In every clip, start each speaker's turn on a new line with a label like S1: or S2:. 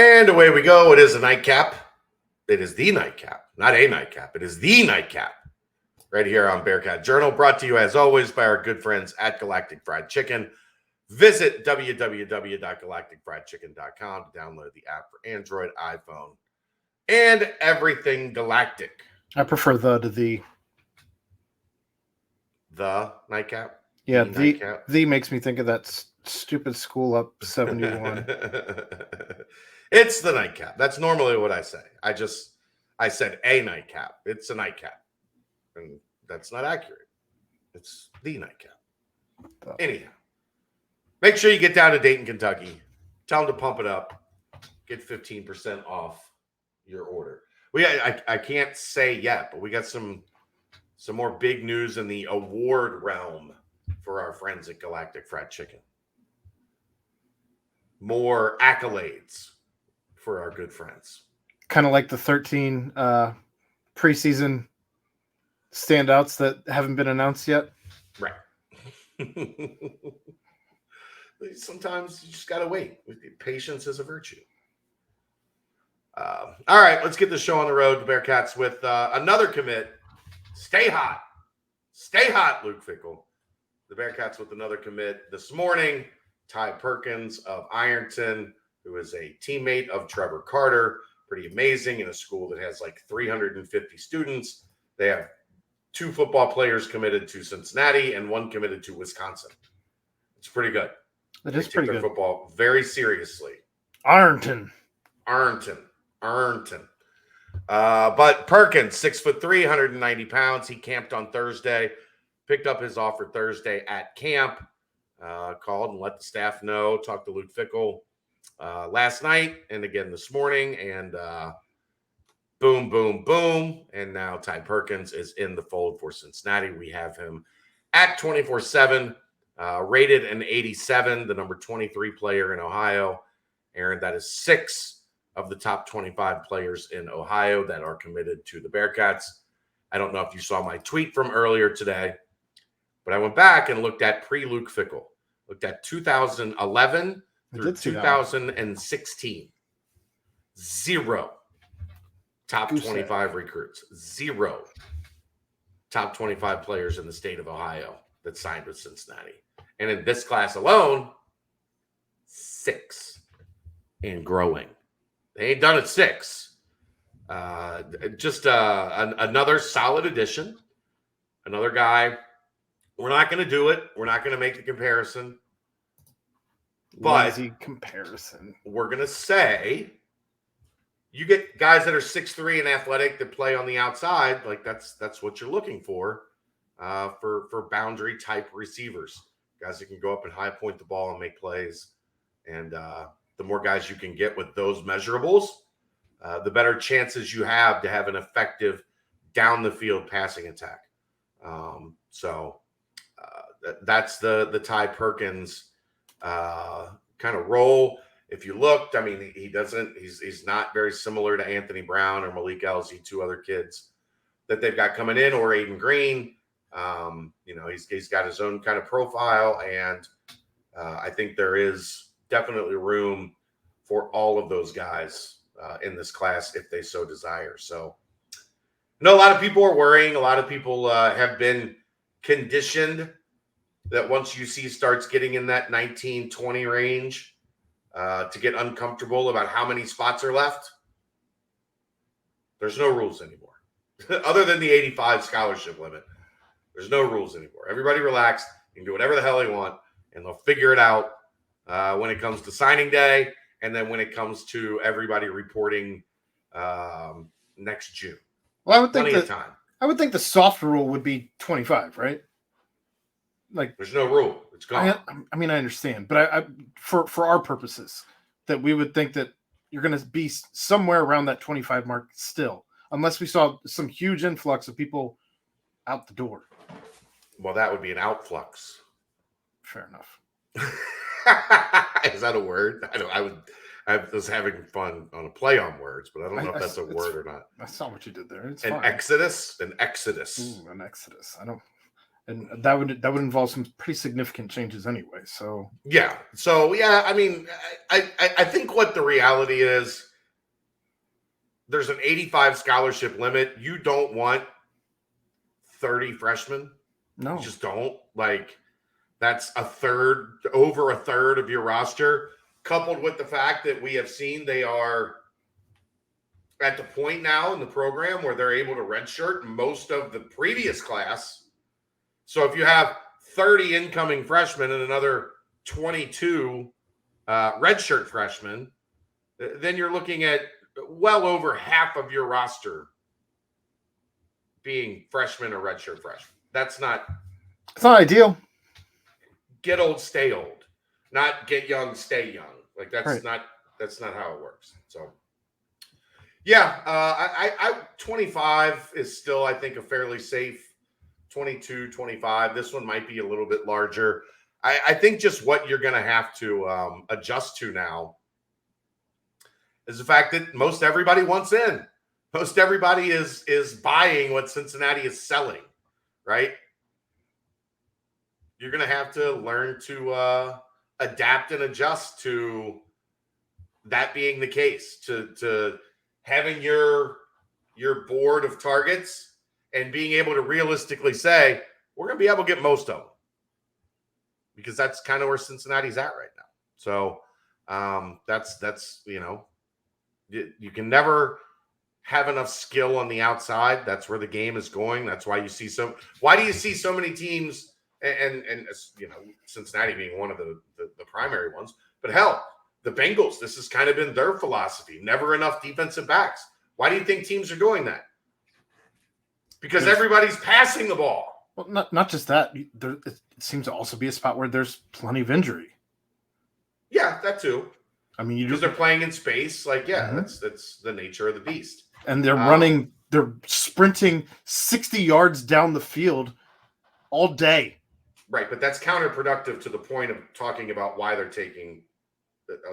S1: And away we go. It is a nightcap. It is the nightcap, not a nightcap. It is the nightcap right here on Bearcat Journal, brought to you as always by our good friends at Galactic Fried Chicken. Visit www.galacticfriedchicken.com to download the app for Android, iPhone, and everything Galactic.
S2: I prefer the to the.
S1: The nightcap?
S2: Yeah, the makes me think of that stupid School Up 71.
S1: It's the nightcap. That's normally what I say. I said a nightcap. It's a nightcap. And that's not accurate. It's the nightcap. Anyhow, make sure you get down to Dayton, Kentucky. Tell them to pump it up. Get 15% off your order. I can't say yet, but we got some more big news in the award realm for our friends at Galactic Fried Chicken. More accolades for our good friends.
S2: Kind of like the 13 preseason standouts that haven't been announced yet.
S1: Right. Sometimes you just got to wait. Patience is a virtue. All right, let's get the show on the road. The Bearcats with another commit. Stay hot. Stay hot, Luke Fickell. The Bearcats with another commit this morning. Ty Perkins of Ironton, who is a teammate of Trevor Carter. Pretty amazing in a school that has like 350 students. They have 2 football players committed to Cincinnati and 1 committed to Wisconsin. It's pretty good.
S2: It is pretty good.
S1: Football very seriously.
S2: Ironton.
S1: But Perkins, 6'3", 190 pounds. He camped on Thursday, picked up his offer Thursday at camp, called and let the staff know, talked to Luke Fickell last night and again this morning, and boom, boom, boom. And now Ty Perkins is in the fold for Cincinnati. We have him at 24/7, rated an 87, the number 23 player in Ohio. Aaron, that is 6 of the top 25 players in Ohio that are committed to the Bearcats. I don't know if you saw my tweet from earlier today, but I went back and looked at pre-Luke Fickell, looked at 2011 through 2016. 0 top 25 recruits. 0 top 25 players in the state of Ohio that signed with Cincinnati. And in this class alone, 6 and growing. They ain't done at 6. Just another solid addition. Another guy. We're not going to do it. We're not going to make the comparison. But
S2: lazy comparison.
S1: We're going to say you get guys that are 6'3" and athletic that play on the outside. Like that's what you're looking for boundary type receivers. Guys that can go up and high point the ball and make plays. And the more guys you can get with those measurables, the better chances you have to have an effective down the field passing attack. That's the Ty Perkins kind of role. If you looked, I mean, he's not very similar to Anthony Brown or Malik Elzy, 2 other kids that they've got coming in, or Aiden Green. He's got his own kind of profile, and I think there is definitely room for all of those guys in this class if they so desire. So, a lot of people are worrying. A lot of people have been conditioned that once UC starts getting in that 19-20 range to get uncomfortable about how many spots are left. There's no rules anymore. Other than the 85 scholarship limit, there's no rules anymore. Everybody relax. You can do whatever the hell they want, and they'll figure it out when it comes to signing day, and then when it comes to everybody reporting next June.
S2: Well, I would think the soft rule would be 25, right? Like,
S1: there's no rule; it's gone.
S2: I mean, I understand, but I for our purposes, that we would think that you're going to be somewhere around that 25 mark still, unless we saw some huge influx of people out the door.
S1: Well, that would be an outflux.
S2: Fair enough.
S1: Is that a word? I was having fun on a play on words, but I don't know if that's a word or not.
S2: That's not what you did there. It's
S1: an
S2: fine.
S1: exodus. An exodus.
S2: Ooh, an exodus. and that would involve some pretty significant changes anyway. So
S1: yeah. So yeah, I mean, I think what the reality is, there's an 85 scholarship limit. You don't want 30 freshmen.
S2: no,
S1: You just don't. Like, that's over a third of your roster, coupled with the fact that we have seen they are at the point now in the program where they're able to redshirt most of the previous class. So if you have 30 incoming freshmen and another 22 redshirt freshmen, then you're looking at well over half of your roster being freshmen or redshirt freshmen. It's not
S2: ideal.
S1: Get old, stay old, not get young, stay young. Like that's
S2: Right.
S1: not how it works. So yeah, I 25 is still, I think, a fairly safe 22, 25. This one might be a little bit larger. I think just what you're going to have to adjust to now is the fact that most everybody wants in. Most everybody is buying what Cincinnati is selling, right? You're going to have to learn to adapt and adjust to that being the case, to having your board of targets and being able to realistically say, we're going to be able to get most of them, because that's kind of where Cincinnati's at right now. So that's you can never have enough skill on the outside. That's where the game is going. That's why why do you see so many teams, and Cincinnati being one of the primary ones, but hell, the Bengals, this has kind of been their philosophy. Never enough defensive backs. Why do you think teams are doing that? Because everybody's passing the ball.
S2: Well, not just that. It seems to also be a spot where there's plenty of injury.
S1: Yeah, that too.
S2: I mean,
S1: because they're playing in space. Like, yeah,
S2: Mm-hmm.
S1: that's the nature of the beast.
S2: And they're sprinting 60 yards down the field all day.
S1: Right, but that's counterproductive to the point of talking about why they're taking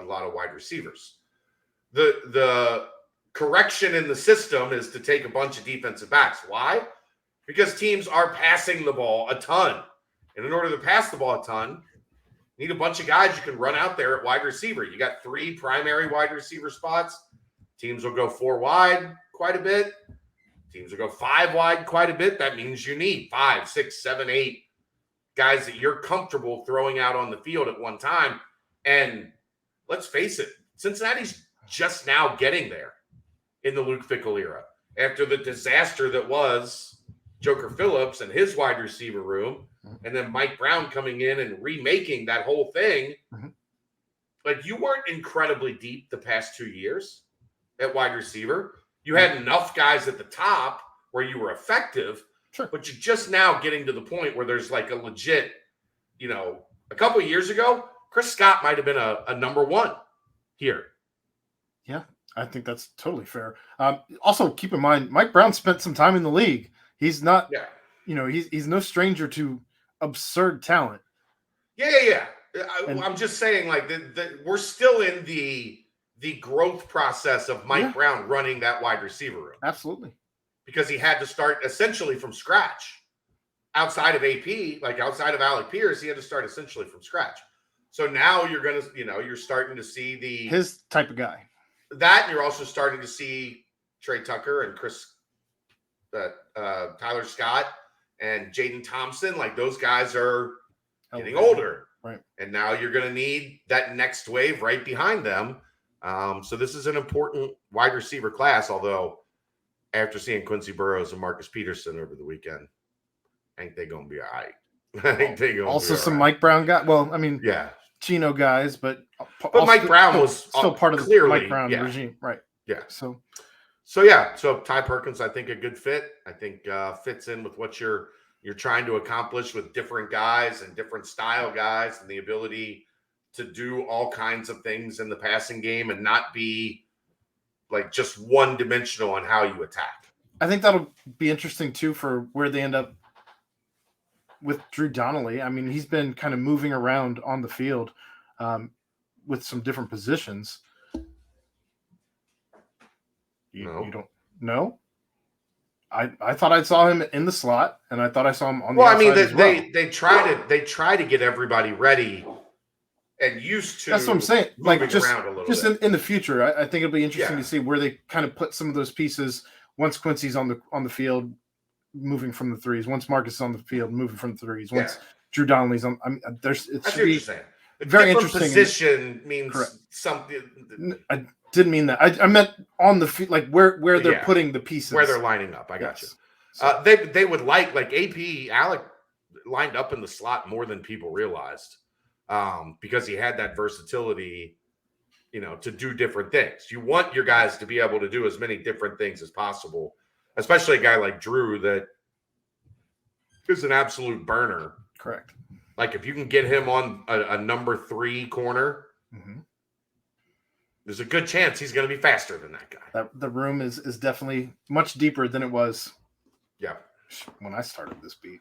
S1: a lot of wide receivers. The correction in the system is to take a bunch of defensive backs. Why? Because teams are passing the ball a ton. And in order to pass the ball a ton, you need a bunch of guys you can run out there at wide receiver. You got 3 primary wide receiver spots. Teams will go 4 wide quite a bit. Teams will go 5 wide quite a bit. That means you need 5, 6, 7, 8 guys that you're comfortable throwing out on the field at one time. And let's face it, Cincinnati's just now getting there in the Luke Fickell era. After the disaster that was Joker Phillips and his wide receiver room, and then Mike Brown coming in and remaking that whole thing. Mm-hmm. Like, you weren't incredibly deep the past 2 years at wide receiver. You had enough guys at the top where you were effective, sure, but you're just now getting to the point where there's like a legit, a couple of years ago, Chris Scott might have been a number 1 here.
S2: Yeah, I think that's totally fair. Also, keep in mind, Mike Brown spent some time in the league. He's not, he's no stranger to absurd talent.
S1: Yeah. I'm just saying, like, we're still in the growth process of Mike Brown running that wide receiver room.
S2: Absolutely.
S1: Because he had to start essentially from scratch. Outside of AP, like outside of Alec Pierce, he had to start essentially from scratch. So now you're going to, you're starting to see
S2: his type of guy.
S1: That, and you're also starting to see Trey Tucker and Tyler Scott and Jaden Thompson. Like, those guys are getting older.
S2: Right.
S1: And now you're going to need that next wave right behind them. So this is an important wide receiver class, although after seeing Quincy Burrows and Marcus Peterson over the weekend, I think they're going to be all right. I think they're going to
S2: also
S1: be
S2: some
S1: all right.
S2: Mike Brown guy. Well, I mean,
S1: yeah,
S2: Chino guys, but
S1: Mike Brown was
S2: still part of the Mike Brown regime, right?
S1: Yeah.
S2: So
S1: Ty Perkins, I think a good fit. I think fits in with what you're trying to accomplish with different guys and different style guys, and the ability to do all kinds of things in the passing game and not be like just one-dimensional on how you attack.
S2: I think that'll be interesting too for where they end up with Drew Donnelly. I mean, he's been kind of moving around on the field with some different positions. You don't know? I thought I saw him in the slot, and I thought I saw him on the
S1: Well, I
S2: outside
S1: mean,
S2: as well.
S1: they try to get everybody ready and used to.
S2: That's what I'm saying.
S1: Moving
S2: Like, just
S1: around a little
S2: just
S1: bit.
S2: in the future, I think it'll be interesting
S1: Yeah.
S2: to see where they kind of put some of those pieces once Quincy's on the field, moving from the threes. Once Marcus is on the field, moving from the threes. Once Drew Donnelly's on, it
S1: I
S2: should
S1: see what
S2: be
S1: you're saying. A
S2: very
S1: different
S2: interesting.
S1: position means
S2: Correct.
S1: something.
S2: I didn't mean that. I meant on the field, like where they're
S1: Yeah.
S2: putting the pieces,
S1: Where they're lining up. I got
S2: Yes.
S1: you.
S2: So,
S1: They would like AP Alec lined up in the slot more than people realized, because he had that versatility, to do different things. You want your guys to be able to do as many different things as possible, especially a guy like Drew that is an absolute burner.
S2: correct.
S1: Like if you can get him on a number 3 corner, there's a good chance he's going to be faster than that guy.
S2: The room is definitely much deeper than it was.
S1: Yeah.
S2: When I started this beat.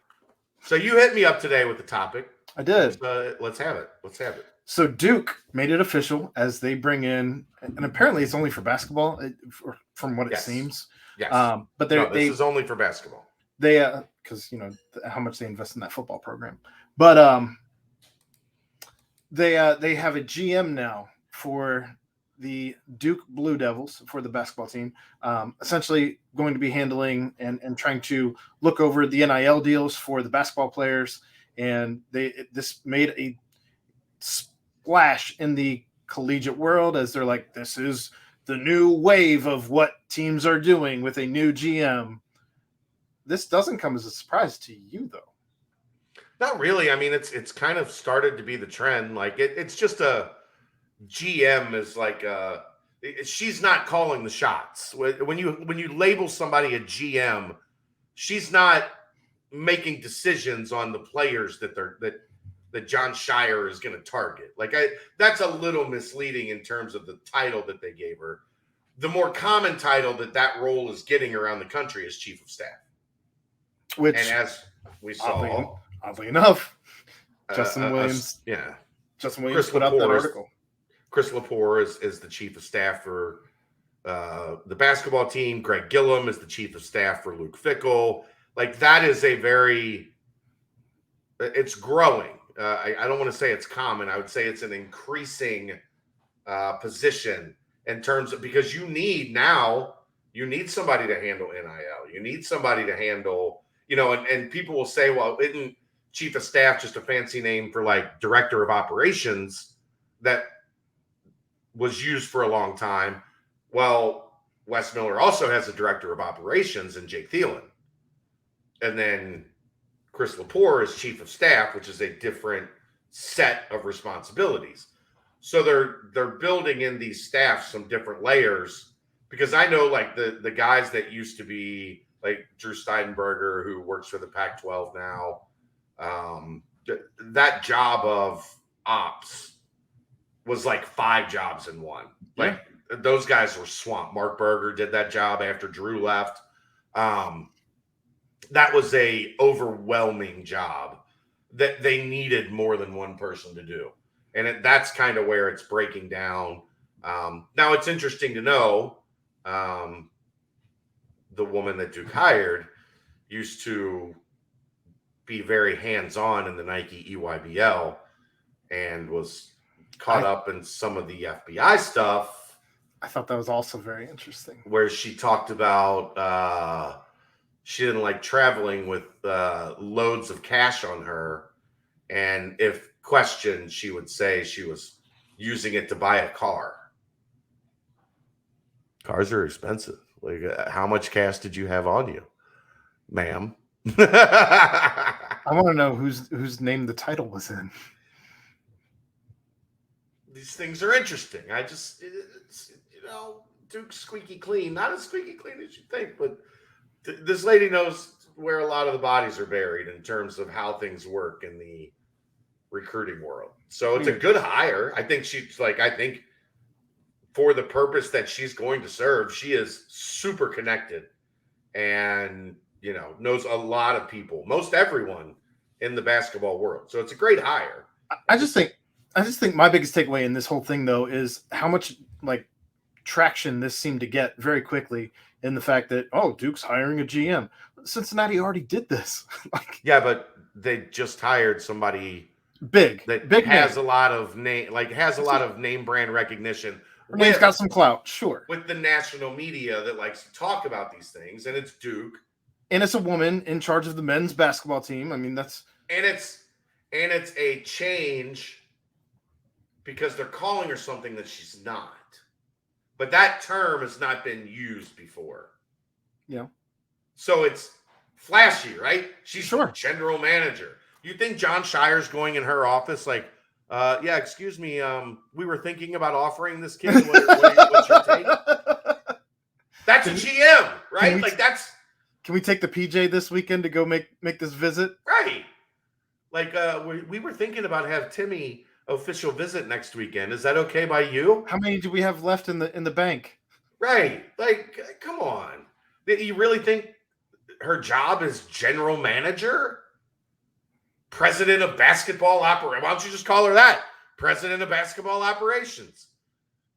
S1: So you hit me up today with the topic.
S2: I did.
S1: Let's have it.
S2: So Duke made it official as they bring in, and apparently it's only for basketball, from what it seems.
S1: Yes.
S2: But
S1: this is only for basketball.
S2: They because how much they invest in that football program, but they have a GM now for the Duke Blue Devils, for the basketball team, essentially going to be handling and trying to look over the NIL deals for the basketball players. And this made a splash in the collegiate world, as they're like, this is the new wave of what teams are doing with a new GM. This doesn't come as a surprise to you, though.
S1: Not really. I mean, it's kind of started to be the trend. Like it's just a GM is like she's not calling the shots. When you label somebody a GM, she's not making decisions on the players that John Shire is going to target. Like that's a little misleading in terms of the title that they gave her. The more common title that role is getting around the country is chief of staff. And as we saw,
S2: oddly enough, Justin Williams put out that article.
S1: Chris Lepore is the chief of staff for the basketball team. Greg Gillum is the chief of staff for Luke Fickell. Like that is it's growing. I don't want to say it's common. I would say it's an increasing position in terms of, because you need somebody to handle NIL. You need somebody to handle, and people will say, well, isn't chief of staff just a fancy name for like director of operations that was used for a long time? Well, Wes Miller also has a director of operations in Jake Thielen. And then Chris Lepore is chief of staff, which is a different set of responsibilities. So they're building in these staffs some different layers, because I know like the guys that used to be like Drew Steinberger, who works for the Pac-12 now, that job of ops was like 5 jobs in one. Like those guys were swamped. Mark Berger did that job after Drew left. That was a overwhelming job that they needed more than one person to do. And that's kind of where it's breaking down. Now it's interesting to know the woman that Duke hired used to be very hands-on in the Nike EYBL and was caught up in some of the FBI stuff.
S2: I thought that was also very interesting.
S1: Where she talked about she didn't like traveling with loads of cash on her. And if questioned, she would say she was using it to buy a car. Cars are expensive. Like, how much cash did you have on you, ma'am?
S2: I want to know whose name the title was in.
S1: These things are interesting. Duke's squeaky clean. Not as squeaky clean as you think, but this lady knows where a lot of the bodies are buried in terms of how things work in the recruiting world. So it's a good hire. I think for the purpose that she's going to serve, she is super connected and, knows a lot of people, most everyone in the basketball world. So it's a great hire. I just think
S2: my biggest takeaway in this whole thing, though, is how much like traction this seemed to get very quickly in the fact that, oh, Duke's hiring a GM. Cincinnati already did this.
S1: Yeah, but they just hired somebody
S2: big
S1: has
S2: name.
S1: a lot of name brand recognition.
S2: Her name's got some clout, sure.
S1: With the national media that likes to talk about these things, and it's Duke.
S2: And it's a woman in charge of the men's basketball team. I mean, that's
S1: and it's a change because they're calling her something that she's not. But that term has not been used before.
S2: Yeah.
S1: So it's flashy, right? She's
S2: sure.
S1: General manager. You think John Shire's going in her office like, yeah, excuse me, we were thinking about offering this kid. What's your take? That's a GM, right?
S2: Can we take the PJ this weekend to go make this visit?
S1: Right. Like we were thinking about have Timmy official visit next weekend. Is that okay by you?
S2: How many do we have left in the bank?
S1: Right. Like, come on. You really think her job is general manager? President of basketball operations? Why don't you just call her that? President of basketball operations.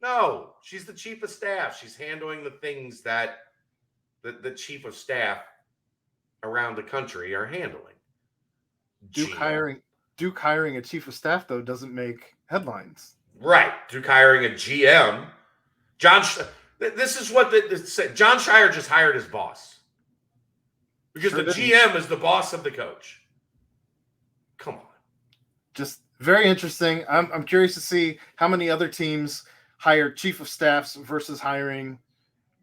S1: No, she's the chief of staff. She's handling the things that the chief of staff around the country are handling.
S2: Duke hiring a chief of staff, though, doesn't make headlines.
S1: Right. Duke hiring a GM. This is what John Shire just hired his boss. Because the GM is the boss of the coach. Come on.
S2: Just very interesting. I'm curious to see how many other teams hire chief of staffs versus hiring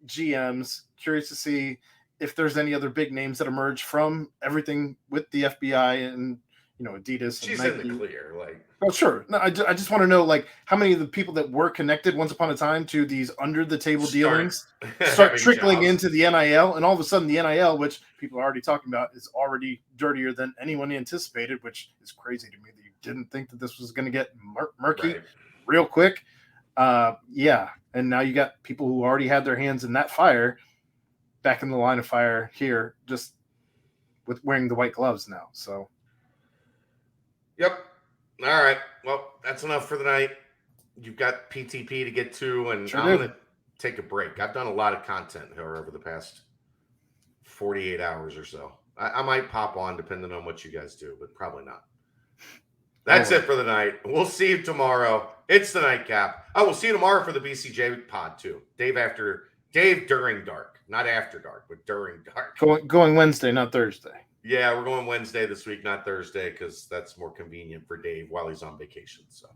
S2: GMs. Curious to see if there's any other big names that emerge from everything with the FBI and Adidas.
S1: She's
S2: and Nike.
S1: In the clear, like.
S2: Oh, sure. No, I just want to know, like, how many of the people that were connected once upon a time to these under-the-table dealings start trickling into the NIL, and all of a sudden the NIL, which people are already talking about, is already dirtier than anyone anticipated, which is crazy to me that you didn't think that this was going to get murky real quick. Yeah, and now you got people who already had their hands in that fire back in the line of fire here, just with wearing the white gloves now. So,
S1: yep. All right. Well, that's enough for the night. You've got PTP to get to, and I'm going to take a break. I've done a lot of content here over the past 48 hours or so. I might pop on depending on what you guys do, but probably not. That's it for the night. We'll see you tomorrow. It's the nightcap. We'll see you tomorrow for the BCJ pod too. Dave during dark, not after dark, but during dark.
S2: Going Wednesday, not Thursday.
S1: Yeah, we're going Wednesday this week, not Thursday, because that's more convenient for Dave while he's on vacation. So,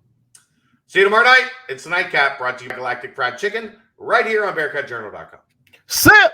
S1: see you tomorrow night. It's the nightcap brought to you by Galactic Fried Chicken right here on BearcatJournal.com.
S2: Sit.